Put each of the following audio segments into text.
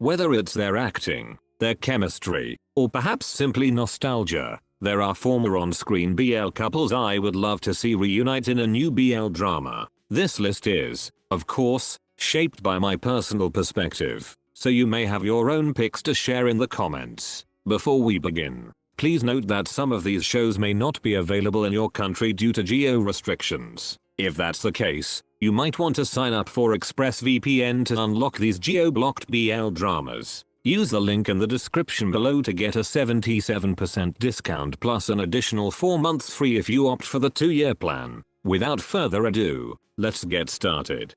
Whether it's their acting, their chemistry, or perhaps simply nostalgia, there are former on-screen BL couples I would love to see reunite in a new BL drama. This list is, of course, shaped by my personal perspective, so you may have your own picks to share in the comments. Before we begin, please note that some of these shows may not be available in your country due to geo restrictions. If that's the case, you might want to sign up for ExpressVPN to unlock these geo-blocked BL dramas. Use the link in the description below to get a 77% discount plus an additional 4 months free if you opt for the 2-year plan. Without further ado, let's get started.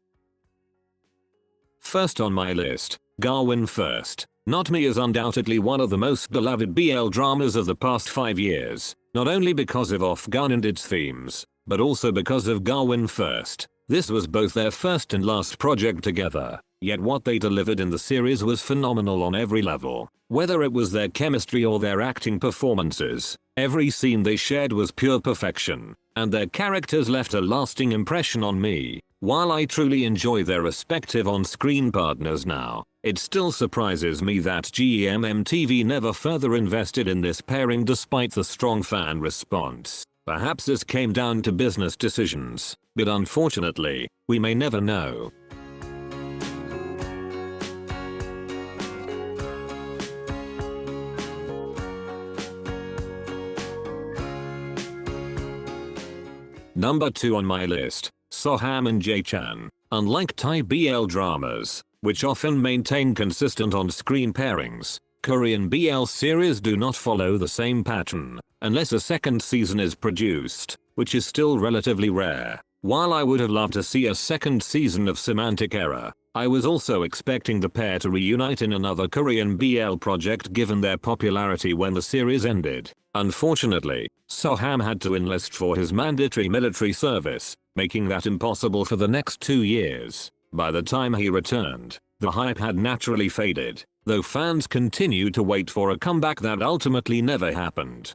First on my list, Garwin First. Not Me is undoubtedly one of the most beloved BL dramas of the past 5 years, not only because of Off Gun and its themes, but also because of Garwin First. This was both their first and last project together, yet what they delivered in the series was phenomenal on every level. Whether it was their chemistry or their acting performances, every scene they shared was pure perfection, and their characters left a lasting impression on me. While I truly enjoy their respective on-screen partners now, it still surprises me that XylonAkauMSTS never further invested in this pairing despite the strong fan response. Perhaps this came down to business decisions, but unfortunately, we may never know. Number 2 on my list, Soham and Jae-chan. Unlike Thai BL dramas, which often maintain consistent on-screen pairings, Korean BL series do not follow the same pattern, unless a second season is produced, which is still relatively rare. While I would have loved to see a second season of Semantic Error, I was also expecting the pair to reunite in another Korean BL project given their popularity when the series ended. Unfortunately, Soham had to enlist for his mandatory military service, making that impossible for the next 2 years. By the time he returned, the hype had naturally faded, though fans continued to wait for a comeback that ultimately never happened.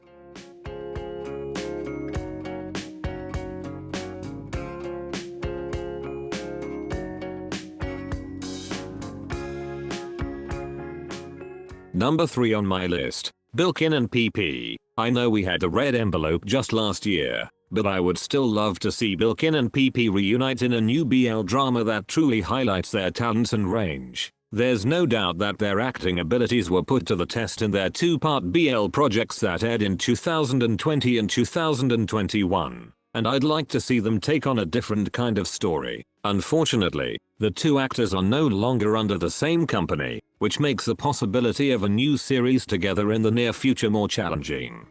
Number 3 on my list, Bilkin and PP. I know we had a red envelope just last year, but I would still love to see Bilkin and PP reunite in a new BL drama that truly highlights their talents and range. There's no doubt that their acting abilities were put to the test in their 2-part BL projects that aired in 2020 and 2021, and I'd like to see them take on a different kind of story. Unfortunately, the two actors are no longer under the same company, which makes the possibility of a new series together in the near future more challenging.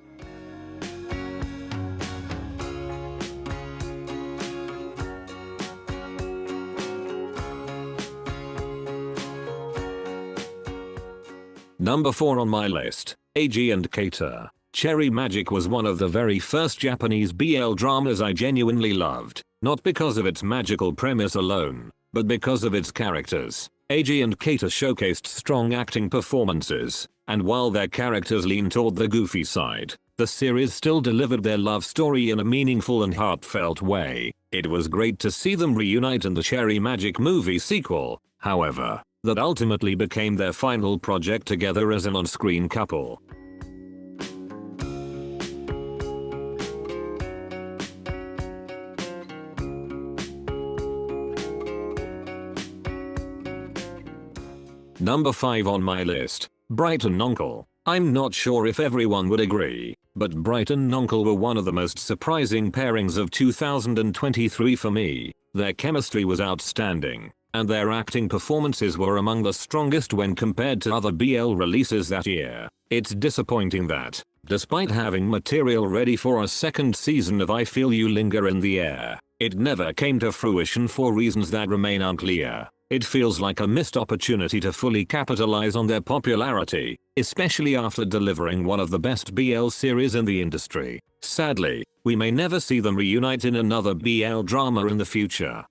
Number 4 on my list, AG and Keita. Cherry Magic was one of the very first Japanese BL dramas I genuinely loved, not because of its magical premise alone, but because of its characters. AG and Keita showcased strong acting performances, and while their characters leaned toward the goofy side, the series still delivered their love story in a meaningful and heartfelt way. It was great to see them reunite in the Cherry Magic movie sequel, however, that ultimately became their final project together as an on-screen couple. Number 5 on my list, Bright and Nonkel. I'm not sure if everyone would agree, but Bright and Nonkel were one of the most surprising pairings of 2023 for me. Their chemistry was outstanding, and their acting performances were among the strongest when compared to other BL releases that year. It's disappointing that, despite having material ready for a second season of I Feel You Linger in the Air, it never came to fruition for reasons that remain unclear. It feels like a missed opportunity to fully capitalize on their popularity, especially after delivering one of the best BL series in the industry. Sadly, we may never see them reunite in another BL drama in the future.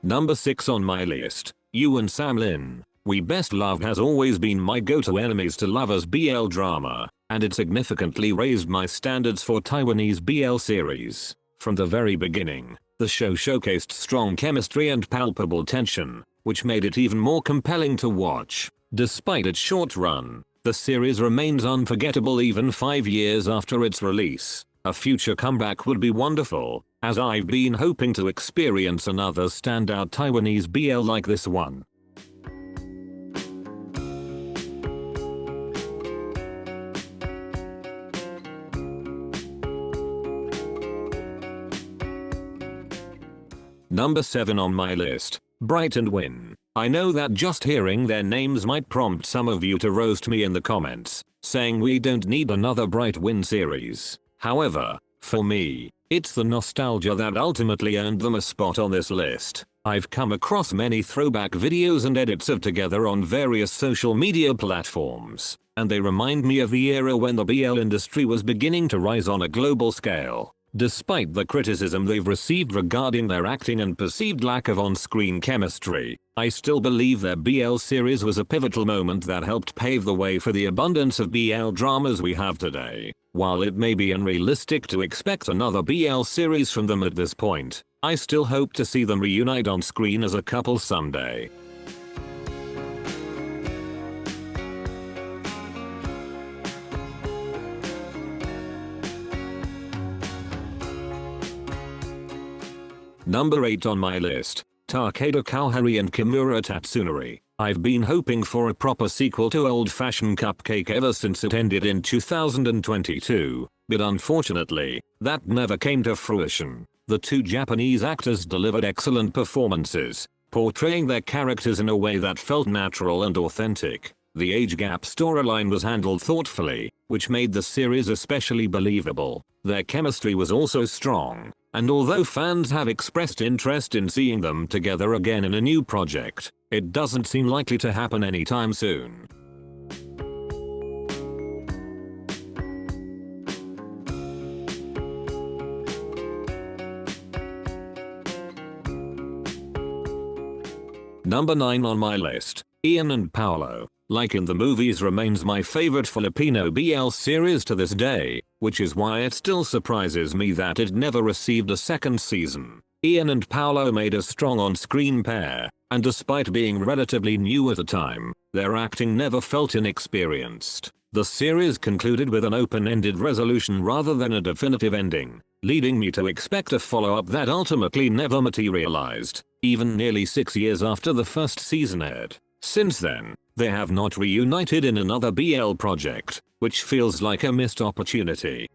Number 6 on my list, You and Sam Lin. We Best Love has always been my go-to enemies to lovers BL drama. and it significantly raised my standards for Taiwanese BL series. From the very beginning, the show showcased strong chemistry and palpable tension, which made it even more compelling to watch. Despite its short run, the series remains unforgettable even 5 years after its release. A future comeback would be wonderful, as I've been hoping to experience another standout Taiwanese BL like this one. Number 7 on my list, Bright and Win. I know that just hearing their names might prompt some of you to roast me in the comments, saying we don't need another Bright Win series. However, for me, it's the nostalgia that ultimately earned them a spot on this list. I've come across many throwback videos and edits of Together on various social media platforms, and they remind me of the era when the BL industry was beginning to rise on a global scale. Despite the criticism they've received regarding their acting and perceived lack of on-screen chemistry, I still believe their BL series was a pivotal moment that helped pave the way for the abundance of BL dramas we have today. While it may be unrealistic to expect another BL series from them at this point, I still hope to see them reunite on screen as a couple someday. Number 8 on my list, Takeda Kouhari and Kimura Tatsunori. I've been hoping for a proper sequel to Old Fashioned Cupcake ever since it ended in 2022, but unfortunately, that never came to fruition. The two Japanese actors delivered excellent performances, portraying their characters in a way that felt natural and authentic. The age gap storyline was handled thoughtfully, which made the series especially believable. Their chemistry was also strong, and although fans have expressed interest in seeing them together again in a new project, it doesn't seem likely to happen anytime soon. Number 9 on my list, Ian and Paolo. Like in the movies, remains my favorite Filipino BL series to this day, which is why it still surprises me that it never received a second season. Ian and Paolo made a strong on-screen pair, and despite being relatively new at the time, their acting never felt inexperienced. The series concluded with an open-ended resolution rather than a definitive ending, leading me to expect a follow-up that ultimately never materialized, even nearly 6 years after the first season aired. Since then, they have not reunited in another BL project, which feels like a missed opportunity.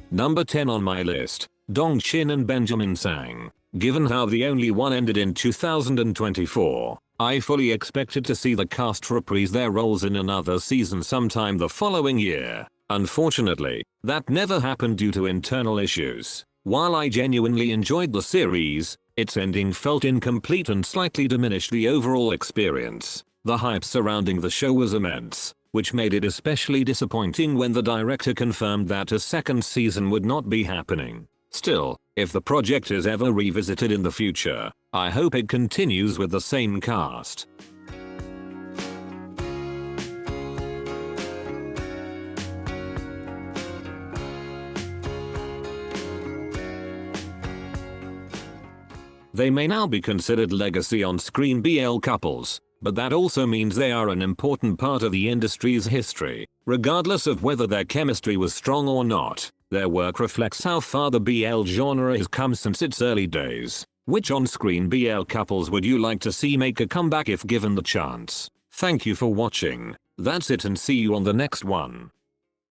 Number 10 on my list, Dong Shin and Benjamin Sang. Given how the only one ended in 2024, I fully expected to see the cast reprise their roles in another season sometime the following year. Unfortunately, that never happened due to internal issues. While I genuinely enjoyed the series, its ending felt incomplete and slightly diminished the overall experience. The hype surrounding the show was immense, which made it especially disappointing when the director confirmed that a second season would not be happening. Still, if the project is ever revisited in the future, I hope it continues with the same cast. They may now be considered legacy on-screen BL couples, but that also means they are an important part of the industry's history. Regardless of whether their chemistry was strong or not, their work reflects how far the BL genre has come since its early days. Which on-screen BL couples would you like to see make a comeback if given the chance? Thank you for watching. That's it, and see you on the next one.